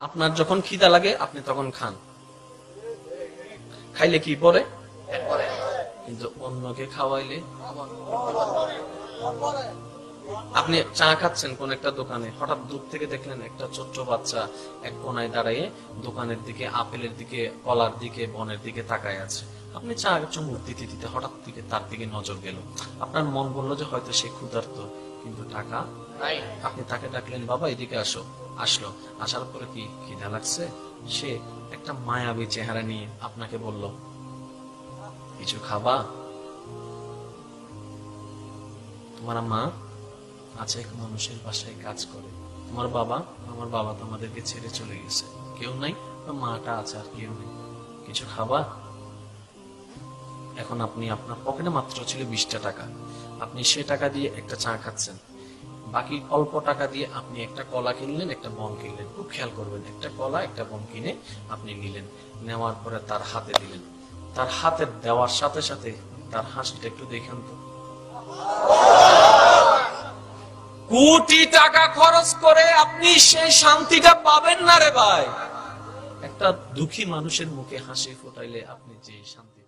আপনার যখন খিদা লাগে আপনি তখন খান, খাইলে কি পরে, কিন্তু অন্যকে খাওয়াইলে, আপনি চা খাচ্ছেন কোন একটা দোকানে, হঠাৎ দূর থেকে দেখলেন একটা ছোট্ট বাচ্চা এক কোনায় দাঁড়িয়ে দোকানের দিকে, আপেলের দিকে, কলার দিকে, বনের দিকে তাকায় আছে। আপনি চা চুমুক দিতে দিতে হঠাৎ দিকে তার দিকে নজর গেল, আপনার মন বললো যে হয়তো সে ক্ষুধার্ত কিন্তু টাকা নাই। আপনি তাকে ডাকলেন, বাবা এদিকে আসো। আসলো, আসার পরে কি খিদা লাগছে? সে একটা মায়াবী চেহারা নিয়ে আপনাকে বলল, কিছু খাবা? তোমার মা আছে, এক মানুষের বাসায় কাজ করে। তোমার বাবা, আমার বাবা তোমাদেরকে ছেড়ে চলে গেছে, কেউ নাই, মাটা আছে আর কেউ নেই, কিছু খাবা? এখন আপনি, আপনার পকেটে মাত্র ছিল 20টা টাকা, আপনি সে টাকা দিয়ে একটা চা খাচ্ছেন, বাকি অল্প টাকা দিয়ে আপনি একটা কলা কিনলেন, একটা বন কিনলেন। খুব খেয়াল করবেন, একটা কলা একটা বন কিনে আপনি নিলেন, নেওয়ার পরে তার হাতে দিলেন। তার হাতে দেওয়ার সাথে সাথে তার হাসিটা একটু দেখেন তো। কোটি টাকা খরচ করে আপনি সেই শান্তিটা পাবেন না রে ভাই। একটা দুঃখী মানুষের মুখে হাসি ফোটাইলে আপনি যে শান্তি